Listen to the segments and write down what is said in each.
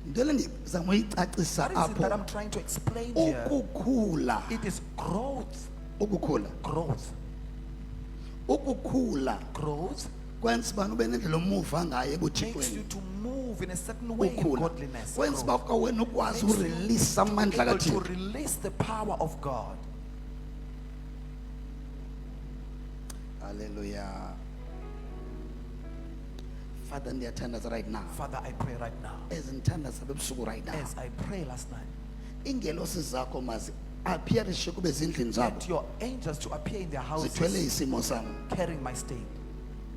Ndele ndizama uyicacisa What is it that apho I'm trying to explain here? ukukhula It is growth. ukukhula Growth. ukukhula Growth kwenza uba ube nendlela omuva ngayo makes ebuthixweni you to move in a certain way in ukhula godliness. kwenza Growth. uba kwawena ukwazi Makes you urelease to be amandla able to kaThixo. release the power of God. Hallelujah. Father, ndiyathandaza right now Father, I pray right now. ezindithandaza bebusuku right now As I pray last night, iingelosi zakho mazi appearishe kube zindlini zabo get your angels to appear in their zithwele houses isimo sam carrying my state.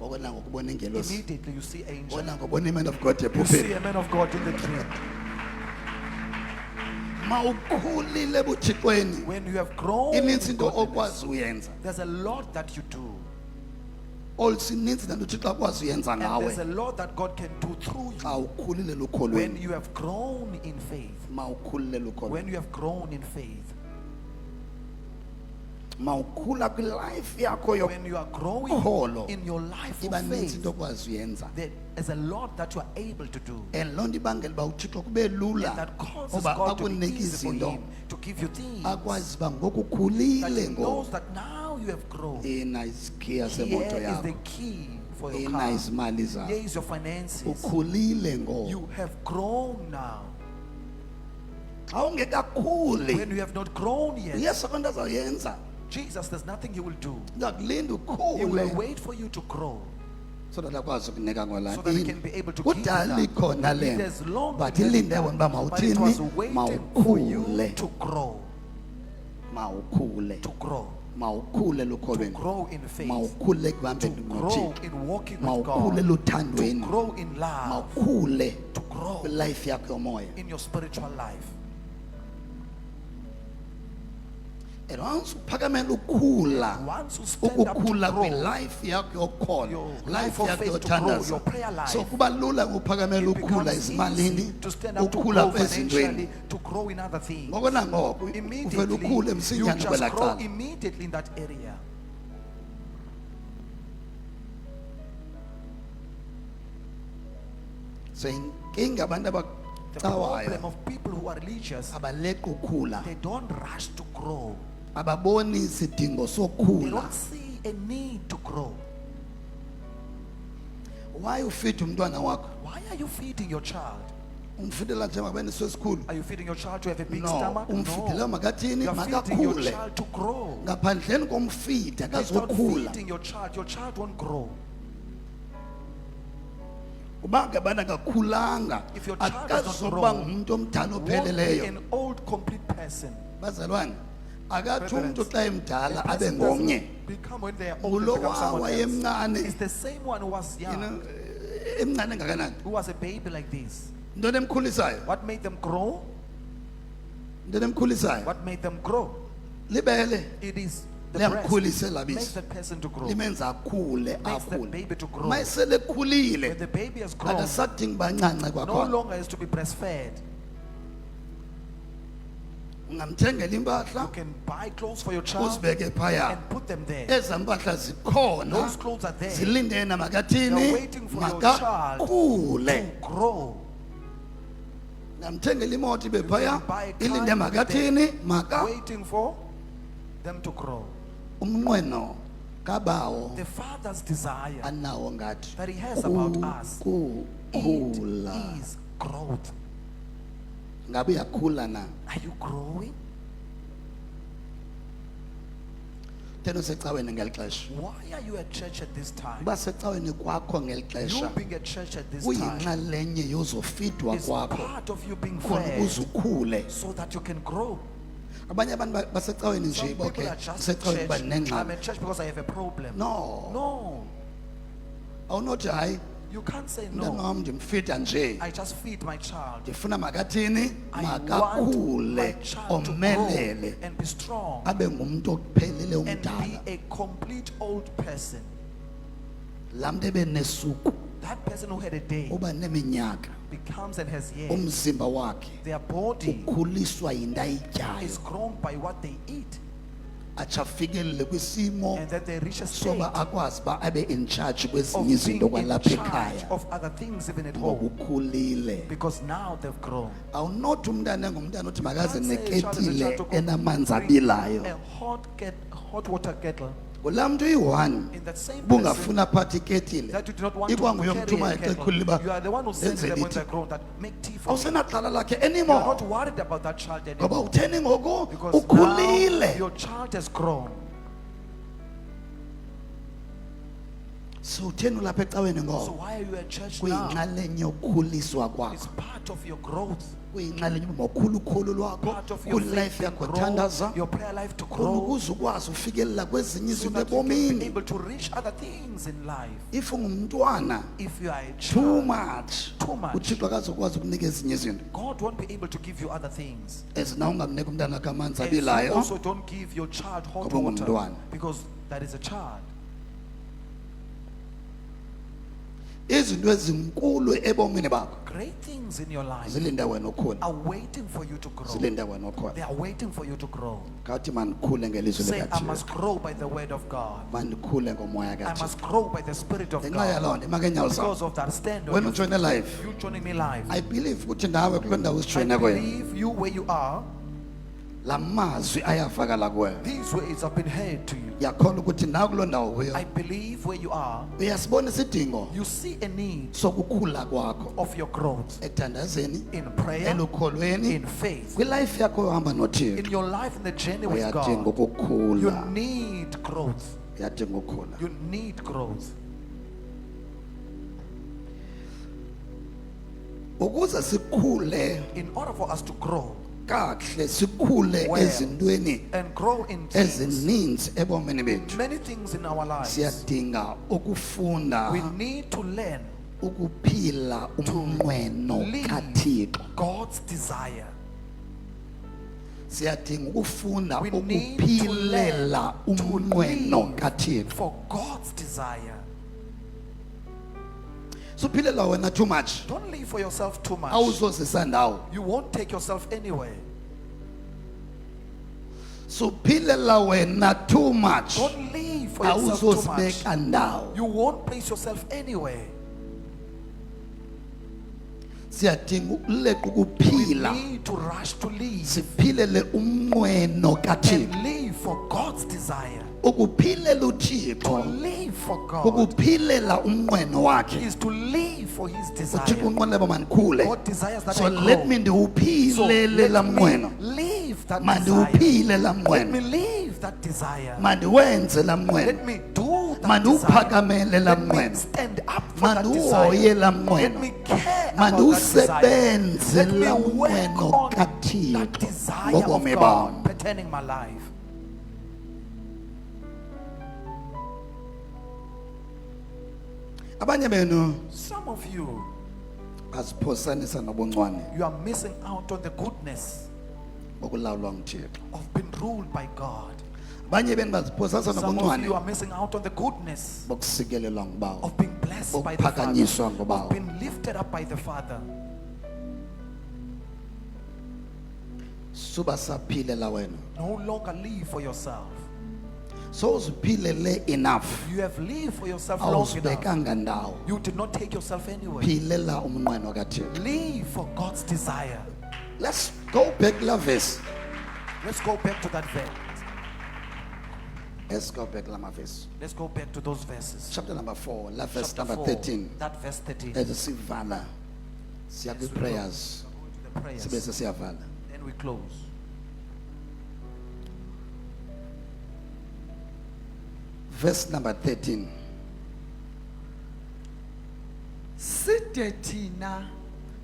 okona ngokubona ingelosi Immediately you see angels. bona ngobona iman of God You ephupheni see a man of God in the dream. mawukhulile ebuthixweni When you have grown, in inintsi into godliness, okwazi uyenza there's a lot that you do. olusininzi nanto uthixo akwazi uyenza And there's ngawe a lot that God can do through xa you ukhulile when lukholweni you have grown in faith. mawukhulile lukholweni When you have grown in faith. mawukhula kwilife yakho When you are growing yokholo in your life iba of nintsi faith, into okwazi uyenza there is a lot that you are able to do. and loo nto ibangela uba uthixo kube lula And that causes uba God to be akunike easy for izinto him to give you things. akwazi uba ngoku That ukhulile he ngoku knows that now you have grown. ina isikhiya Here semoto is yakho the key for your ina car. izimali Here zakho is your finances. ukhulile ngoku You have grown now. xa ungekakhuli When you have not grown yet, uyesu akho nto azawuyenza Jesus, there's nothing he will do. uzakulinda He will ukhule wait for you to grow so that akwazi ukunika so that he can be able to give you kudala that. ikhona le It has long but been ilinde done, wena uba but it was mawuthini waiting for you mawukhule to grow, mawukhule to grow, mawukhule to lukholweni grow in faith, mawukhule to ekuhambeni grow nothixo in walking with mawukhule God, to luthandweni grow in love, mawukhule to grow kwilife yakho yomoya in your spiritual life. and once uphakamela ukhula Once you stand up to ukukhula grow, kwilife yakho yokholo your life life of yakho faith to grow, yothandaza your prayer life, so kuba lula ukuphakamela it ukhula becomes ezimalini easy to stand up to ukhula grow kwezintweni financially, to grow in other things. ngoko nangoko uvele Immediately, ukhule you msinyane just kwela grow cala immediately in that area. so inkinga abantu The problem abacawayo of people who are religious, abaleqa ukhula they don't rush to grow. ababoni isidingo They sokhula don't see a need to grow. why ufida umntwana wakho Why are you feeding your child? umfidela njengoba nisesikhulu Are you feeding your child to have a big no stomach? umfidela makathini You are feeding your makakhule child to grow. ngaphandleni komfida Without akazokhula feeding your child won't grow. uba ngabana kakhulanga If your child does not akazoba grow, ngumuntu omdala Won't be opheleleyo an old complete person. bazalwane akathi umntu xa emdala A abe person ngomnye doesn't become when they are old, they ngulo become someone else. wayemncane It's the same one who was young, emncane engakanani who was a baby like this. ntoni emkhulisayo What made them grow? ntoni emkhulisayo What made them grow? libele It is the breast liyamkhulisa makes labisi that person to grow. limenza akhule Makes that akhule baby to grow. ma esele ekhulile When the baby has grown, akasadingi bancance no kwakhona longer is to be breastfed. ungamthengela You impahla can buy clothes for your child uzibeke phaya and put them there. eza mpahla zikhona Those clothes are there. zilindena They're makathini waiting for your child makakhule to grow. ngamthengela imoto ibe You phaya can buy a car ilinde and put it makathini there, maka waiting for them to grow. umnqweno kabawo The Father's desire anawo ngathi that He has about us, ukukhula it is growth. ngabe uyakhula na Are you growing? thena usecaweni ngeli xesha Why are you at church at this time? uba secaweni kwakho ngeli You xesha being at church at this time uyinxalenye yozofidwa is kwakho part of you being khona fed ukuze ukhule so that you can grow. abanye abantu basecaweni Some nje people boke are just at secaweni church. uba I'm nengxaki at church because I have a problem. no No, awunothi hayi you can't say umntana no. wam ndimfida nje I just feed my child. ndifuna makathini I want my makakhule child to omelele grow and be strong abe ngumuntu ophelele and umdala be a complete old person. laa mntu ebe nesuku That person who had a day uba neminyaka becomes and has years. umzimba wakhe Their body ukhuliswa yinto ayityayo is grown by what they eat. achafikelele kwisimo and that they reach a state soba akwazi ba abe in charge of kwezinye being izinto in kwalapha charge ekhaya of other things even at home, ngokukhulile. because now they've grown. Awunothi umntana engumntana uthi makaze Can't say a child is a neketile child to go enamanzi bring abilayo. a hot water kettle Kulaa mntu uyi-one in that same person bungafuna phathi iketile that you do not want to ikwanguye carry umthuma a kettle. eqekhulile uba You are the one who sends them when enzele they're iti. grown that make tea for you. awusenaxhala lakhe You are anymore not worried about that child ngoba anymore, utheni ngoku because now ukhulile. your child has grown. So utheni ulapha ecaweni So ngoba why are you at church now? kuyinxalenye yokukhuliswa kwakho, It's part of your growth, kuyinxalenye uba mawukhule ukholo lwakho part of your faith kulife and yakho grow, thandaza your prayer life to khona grow, ukuze ukwazi ufikelela kwezinye so izinto that you can be ebomini. able to reach other things in life. If ungumntwana If you are a too child, much too much, uthixo akazokwazi ukunika ezinye izinto God won't be able to give you other things. ezina ungamnika umntana kamanzi And you abilayo. also don't give your child hot Ngoba water, ungumntwana. because that is a child. Izinto ezinkulu ebomini bakho Great things in your life zilinde wena ukhona, are waiting for you to grow. zilinde wena They ukhona. are waiting for you to grow. Kawuthi mandikhule ngelizwi Say, I likaThixo, must grow by the word of God. mandikhule ngomoya I kaThixo. must grow by the Spirit of Ngenxa God. yaloo nto imake nyawo Because zakho of that, stand on wena your feet. ujoyine live. You joining me live. I believe ukuthi nawe kuloo ndawo I usijoyine kuyo believe you where you are. la mazwi ayafakala kuwe. These words have been heard to you. Yakholwa ukuthi nawe kuloo ndawo kuyo I believe where you are. uyasibona isidingo You see a need sokukhula kwakho of your growth ekuthandazeni, in prayer, elukholweni, in faith, kwilife yakho yohamba in noThixo. your life, in the journey with Uyadinga God. ukukhula, You need growth. uyadinga ukukhula. You need growth. Ukuze sikhule In order for us to grow kahle, sikhule Well. ezintweni and grow in things, ezininzi ebomini bethu, many things in our lives, siyadinga ukufunda we need to learn ukuphila umnqweno live kaThixo. God's desire. Siyadinga ukufunda We need to ukuphilela learn to umnqweno live kaThixo. for God's desire. Suphilela wena too much, Don't live for yourself too much. awuzozisa ndawo. You won't take yourself anywhere. Suphilela wena too much, Don't live for yourself too much. awuzosibeka ndawo. You won't place yourself anywhere. Siyadinga ukuleqa We ukuphila, need to rush to live siphilele umnqweno kaThixo. and live for God's desire. Ukuphilela To uThixo, live for God ukuphilela umnqweno wakhe. is to live for His uThixo desire. unqwenela uba mandikhule, God desires that so I let grow. me So ndiwuphilele la let mnqweno, me live that desire. mandiwuphile la Let me mnqweno, live that desire. mandiwenze la mnqweno, Let me do that mandiwuphakamele la desire. Let me mnqweno, stand up for that mandiwuhoye desire. la Let mnqweno, me care about that desire. mandiwusebenze Let me la work mnqweno on that kaThixo desire of ngobomi God bam. pertaining my life. Abanye benu Some of you, aziphosanisa nobuncwane you are missing out on the goodness bokulawulwa nguThixo. of being ruled by God. Abanye benu baziphosanisa Some of nobuncwane you are missing out on the goodness bokusikelelwa ngubawo, of being blessed by the bokuphakanyiswa Father, ngubawo. of being lifted up by the Father. Suba saphilela wena, No longer live for yourself. so uziphilele enough, You have lived for yourself long enough. awuzibekanga ndawo. You did not take yourself anywhere. Philela umnqweno kaThixo. Live for God's desire. Let's go back la verse. Let's go back to that verse. Let's go back la verse. Let's go back to those verses. Chapter number 4, la verse Chapter number 4, 13. that verse 13. As sivala, siya Yes, we go. prayers. To the prayers. Sibe siyavala. Then we close. Verse number 13. Side thina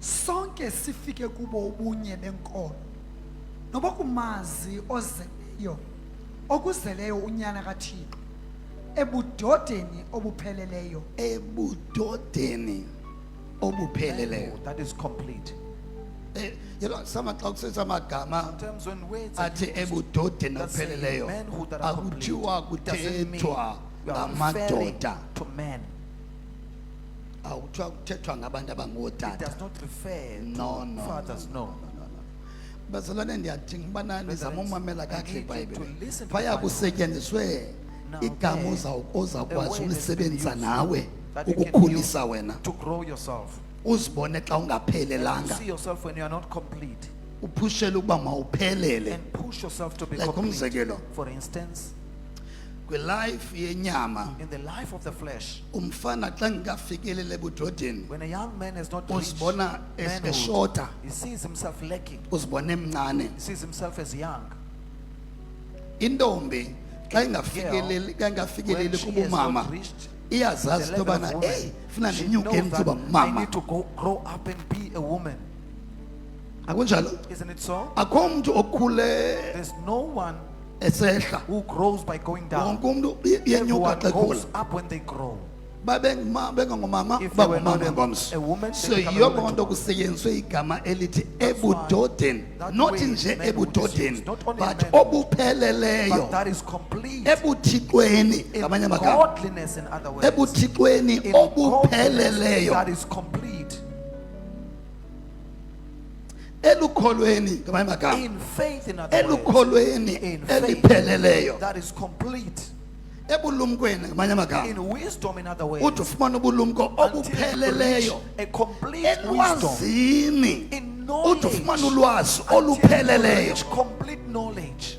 sonke sifike kubo ubunye benkolo noba kumazi ozeleyo okuzeleyo unyana kaThixo ebudodeni obupheleleyo Ebudodeni obupheleleyo. That is complete. You know, sama xa kusetshenziswa amagama Sometimes when words are athi used ebudodeni that say obupheleleyo, manhood that are complete, akuthiwa it doesn't mean kuthethwa you are referring ngamadoda, to men. awuthiwa kuthethwa ngabantu It abangootata. does not refer to No, no, fathers, no. bazalwane ndiyadinga ubana nizama umamela I kakuhle need you ibhayibhile to listen to phaya the Bible. kusetyenziswe Now igama there, ozawukwazi a word has been ulisebenzisa used nawe that you can ukukhulisa use wena to grow yourself. uzibone xa You ungaphelelanga see yourself when you are not complete uphushele ukuba mawuphelele and push yourself to be Like complete. umzekelo. For instance, kwilife yenyama in the life of the flesh, umfana xa ngikafikelele ebudodeni when a young man has not reached uzibona manhood, eshota he sees himself lacking. uzibona emncane He sees himself as young. intombi xa ingafikeleli xa When ingafikeleli she has kubumama not reached iyazazi the into level yobana of woman, eyi funa she ndinyuke knows ndithuba that I mama need to grow up and be a woman. akunjalo Isn't it so? akho mntu okhule There's no one esehla who grows by going down. wonke umntu uyenyuka Everyone xa goes ekhula up when they grow. bengangomama If they were not bangomama ngomso a woman, so they become a yiyo woman loo nto tomorrow. kusetyenziswe igama elithi That's why ebudodeni that not way nje manhood is ebudodeni used, not only but manhood, obupheleleyo But that is complete. ebuthixweni In ngamanye amagama godliness, in other words. ebuthixweni In godliness obupheleleyo that is complete. elukholweni ngamanye amagama In faith, in other words. elukholweni In faith elipheleleyo that is complete. ebulumkweni ngamanye amagama In wisdom, in other words. uthi ufumana ubulumko Until you obupheleleyo reach a complete wisdom. elwazini In uthi ufumana knowledge. ulwazi Until you olupheleleyo reach complete knowledge.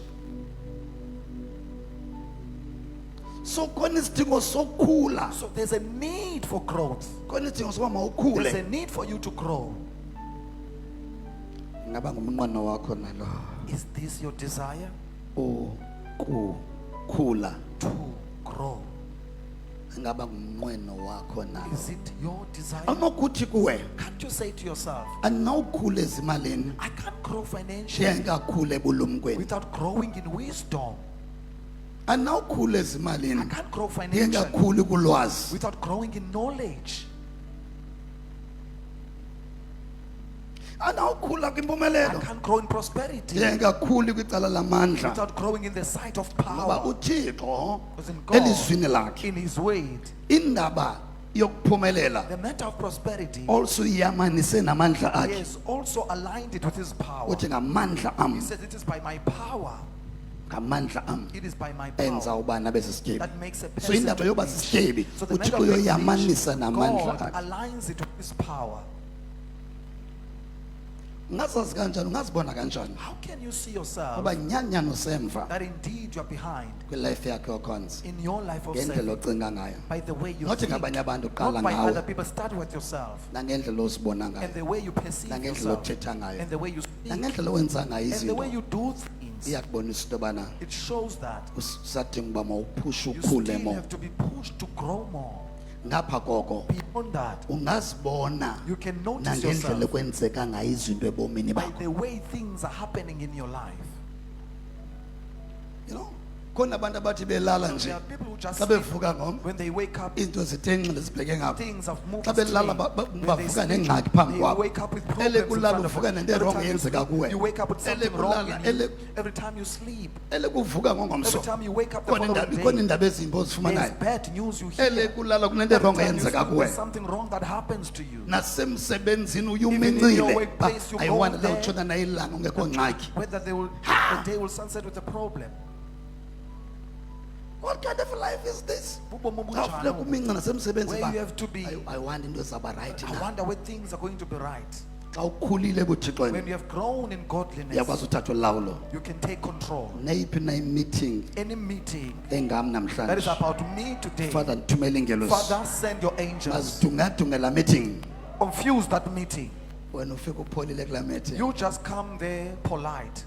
so khona isidingo sokukhula So there's a need for growth. khona isidingo sokuba There's mawukhule a need for you to grow. ngaba ngumnqweno wakho nalo Is this your desire? ukukhula To grow. ngaba ngumnqweno wakho nalo Is it your desire? awunokuthi kuwe Can't you say to yourself, andinawukhula ezimalini I can't grow financially ndiyengakakhula ebulumkweni without growing in wisdom. andinawukhula I ezimalini can't grow financially ndiyengakakhuli kulwazi without growing in knowledge. andinawukhula I kwimpumelelo can't grow in prosperity ndiyengakakhuli kwicala lamandla without growing in the sight of ngoba power. uthixo Because in God, elizwini lakhe in His word, indaba yokuphumelela the matter of prosperity, also iyamanise namandla He akhe has also aligned it with His power. uthi ngamandla He am says, it is by my power. ngamandla am It is by my enza power ubana besisityebi that makes a so person indaba to yoba be rich. sisityebi So the matter uthixo of being uyoyamanisa rich, namandla God akhe aligns it with His power. ungazazi kanjani ungazibona kanjani How can you see yourself ngoba nyanyano semva that indeed you are behind kwilife yakhe yokhonza in your life of ngendlela self ocinga ngayo by the way you nothi think, ngabanye abantu qala not by ngawe other people. Start with yourself nangendlela ozibona and ngayo the way you perceive nangendlela yourself othetha ngayo and the way you speak nangendlela owenza ngayo and the way izinto you do things. iyakubonisa into yobana It shows that usadinga uba mawuphushe you ukhule still mo have to be pushed to grow more. ngapha koko Beyond that, ungazibona you can notice nangendlela yourself ekwenzeka ngayo izinto ebomini by bakho the way things are happening in your life. you know khona abantu abathi belala There nje are people who just xa sleep. bevuka ngomso When they wake up, iinto zithenxile zibheke ngapha things have moved xa belala straight. When they bavuka sleep, nengxaki phambi they kwabo wake up with ele problems in kulala front of uvuka them. nento Every erongo time you yenzeka sleep, kuwe you wake up with ele something wrong kulala in you. ele Every time you sleep, ele kuvuka every ngongomso time you wake up the khona following khona day, iindaba ezimbi there's ozifumanayo bad news you ele hear. kulala kunento Every erongo time you yenzeka sleep, kuwe there's something wrong that happens to you. nasemsebenzini uye Even in umincile your workplace, you go ayiwanda there. lawutshona nayo ilanga ungekho ngxaki Whether the day will sunset with a problem. what kind of life is this Bubomi xa obunjani funeka obu? uminca nasemsebenzi Where ba you have to be. ayiwanda into ezawuba rayithi I na wonder where things are going to be right. xa ukhulile When ebuthixweni you have grown in godliness, uyakwazi uthatha ulawulo you can take control. neyiphi na imeeting Any meeting engam that is namhlanje about me today, father ndithumele ingelosi Father, send your angels. mazidungadunge laa meeting Confuse that meeting. wena ufike upholile kulaa meeting You just come there polite.